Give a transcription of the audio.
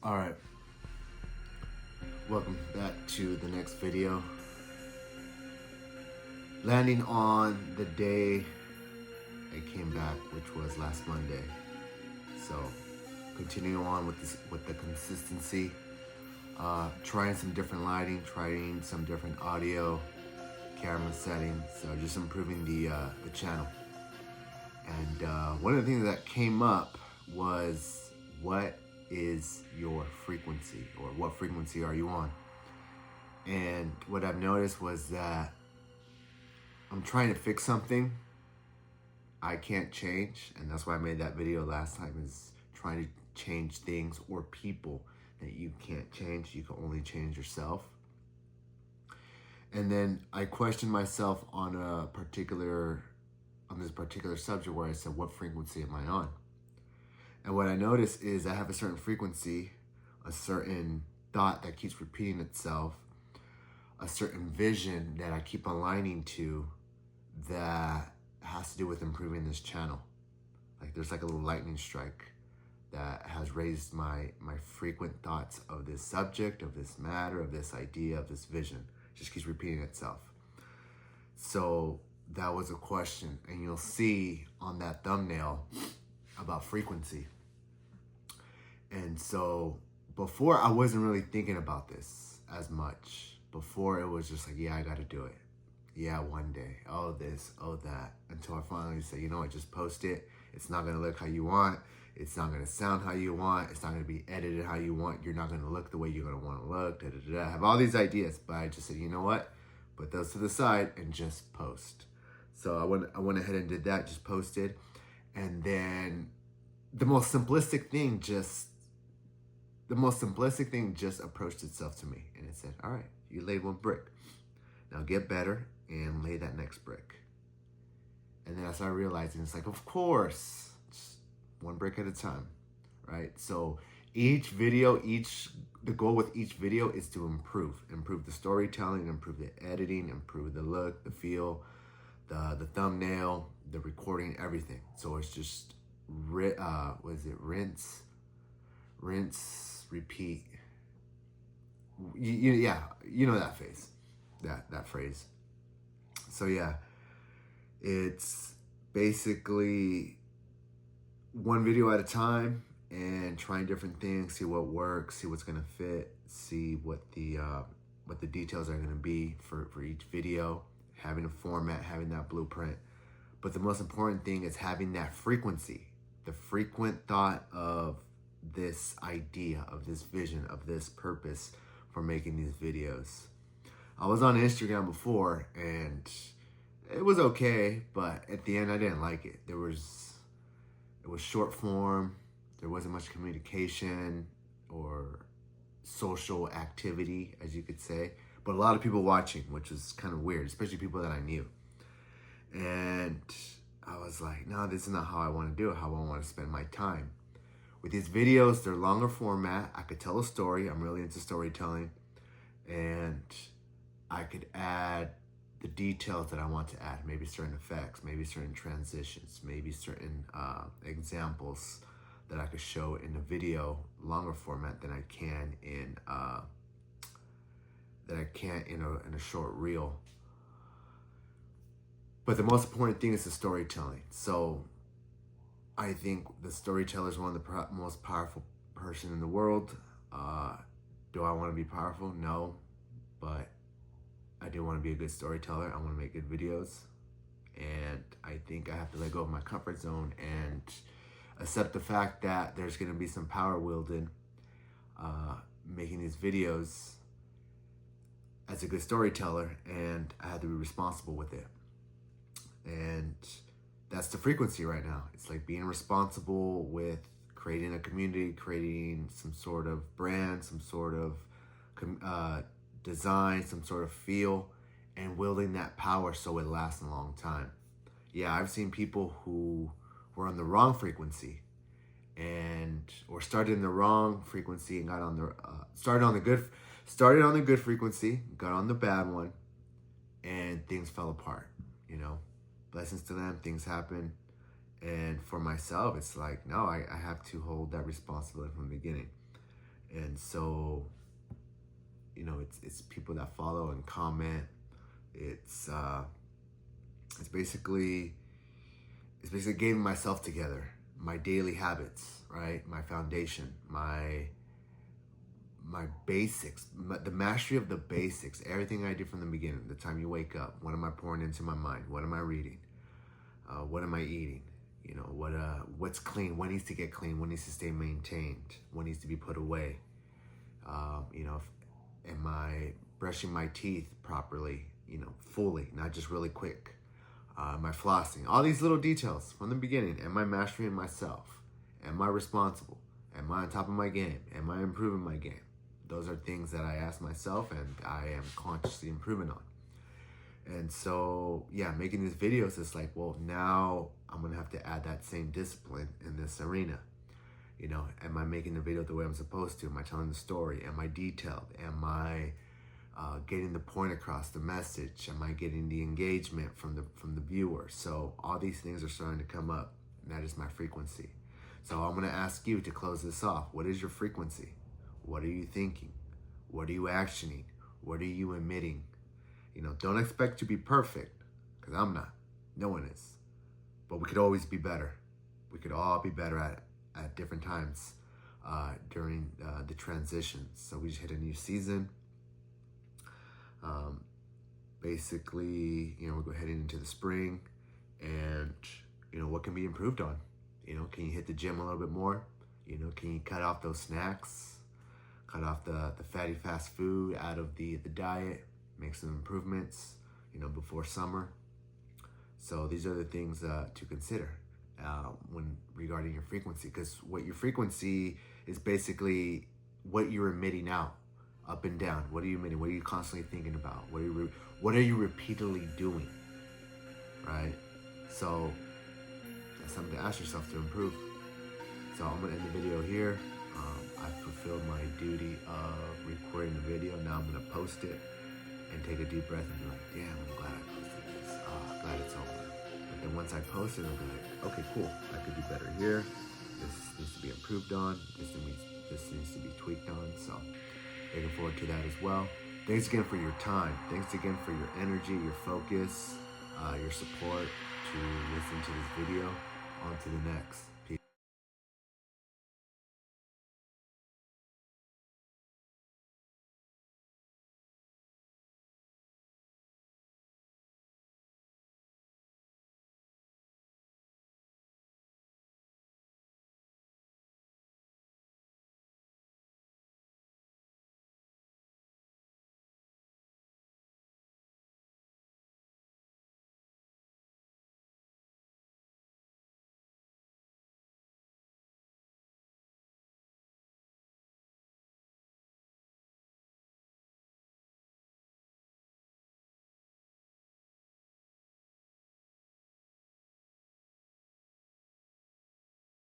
All right, welcome back to the next video. Landing on the day I came back, which was last Monday. So, continuing on with the consistency, trying some different lighting, trying some different audio, camera settings. So just improving the channel. And one of the things that came up was, what is your frequency, or what frequency are you on? And what I've noticed was that I'm trying to fix something I can't change, and that's why I made that video last time, is trying to change things or people that you can't change. You can only change yourself. And then I questioned myself on this particular subject, where I said, what frequency am I on? And what I noticed is I have a certain frequency, a certain thought that keeps repeating itself, a certain vision that I keep aligning to, that has to do with improving this channel. Like there's like a little lightning strike that has raised my frequent thoughts of this subject, of this matter, of this idea, of this vision. It just keeps repeating itself. So that was a question, and you'll see on that thumbnail about frequency. And so before, I wasn't really thinking about this as much. Before, it was just like, yeah, I got to do it. Yeah, one day. Oh, this, oh, that. Until I finally say, you know what, just post it. It's not going to look how you want. It's not going to sound how you want. It's not going to be edited how you want. You're not going to look the way you're going to want to look. I have all these ideas, but I just said, you know what? Put those to the side and just post. So I went ahead and did that, just posted. And then the most simplistic thing just approached itself to me. And it said, all right, you laid one brick. Now get better and lay that next brick. And then I started realizing, it's like, of course, just one brick at a time, right? So the goal with each video is to improve the storytelling, improve the editing, improve the look, the feel, the thumbnail, the recording, everything. So it's just, rinse, repeat. You know that phase, that phrase. So yeah, it's basically one video at a time and trying different things, see what works, see what's gonna fit, see what the details are gonna be for each video, having a format, having that blueprint. But the most important thing is having that frequency, the frequent thought of this idea, of this vision, of this purpose for making these videos. I was on Instagram before and it was okay, but at the end I didn't like it. It was short form. There wasn't much communication or social activity, as you could say, but a lot of people watching, which was kind of weird, especially people that I knew. And I was like, no, this is not how I want to do it, how I want to spend my time. With these videos, they're longer format. I could tell a story. I'm really into storytelling. And I could add the details that I want to add. Maybe certain effects, maybe certain transitions, maybe certain examples that I could show in the video, longer format than I can in a short reel. But the most important thing is the storytelling. So I think the storyteller is one of the most powerful person in the world. Do I want to be powerful? No, but I do want to be a good storyteller. I want to make good videos. And I think I have to let go of my comfort zone and accept the fact that there's going to be some power wielded making these videos as a good storyteller, and I have to be responsible with it. And that's the frequency right now. It's like being responsible with creating a community, creating some sort of brand, some sort of design, some sort of feel, and wielding that power so it lasts a long time. Yeah, I've seen people who were on the wrong frequency or started in the wrong frequency and got on the started on the good frequency, got on the bad one, and things fell apart. Blessings to them, things happen. And for myself, it's like, no, I have to hold that responsibility from the beginning. And so, you know, it's people that follow and comment. It's basically getting myself together, my daily habits, right? My foundation, my basics, the mastery of the basics, everything I do from the beginning, the time you wake up, what am I pouring into my mind? What am I reading? What am I eating? You know, what's clean? What needs to get clean? What needs to stay maintained? What needs to be put away? You know, am I brushing my teeth properly? You know, fully, not just really quick. Am I flossing? All these little details from the beginning. Am I mastering myself? Am I responsible? Am I on top of my game? Am I improving my game? Those are things that I ask myself and I am consciously improving on. And so, yeah, making these videos is like, well, now I'm going to have to add that same discipline in this arena. You know, am I making the video the way I'm supposed to? Am I telling the story? Am I detailed? Am I getting the point across, the message? Am I getting the engagement from the viewer? So all these things are starting to come up, and that is my frequency. So I'm going to ask you to close this off. What is your frequency? What are you thinking? What are you actioning? What are you emitting? You know, don't expect to be perfect, because I'm not. No one is. But we could always be better. We could all be better at different times during the transition. So we just hit a new season. Basically, you know, we're heading into the spring, and, you know, what can be improved on? You know, can you hit the gym a little bit more? You know, can you cut off those snacks? Cut off the fatty fast food out of the diet? Make some improvements, you know, before summer. So these are the things to consider when regarding your frequency, because what your frequency is basically what you're emitting out, up and down. What are you emitting? What are you constantly thinking about? What are you repeatedly doing? Right? So that's something to ask yourself to improve. So I'm gonna end the video here. I fulfilled my duty of recording the video. Now I'm gonna post it and take a deep breath and be like, damn, I'm glad I posted this. Glad it's over. But then once I post it, I'll be like, okay, cool. I could do better here. This needs to be improved on. This needs to be tweaked on. So looking forward to that as well. Thanks again for your time. Thanks again for your energy, your focus, your support to listen to this video. On to the next.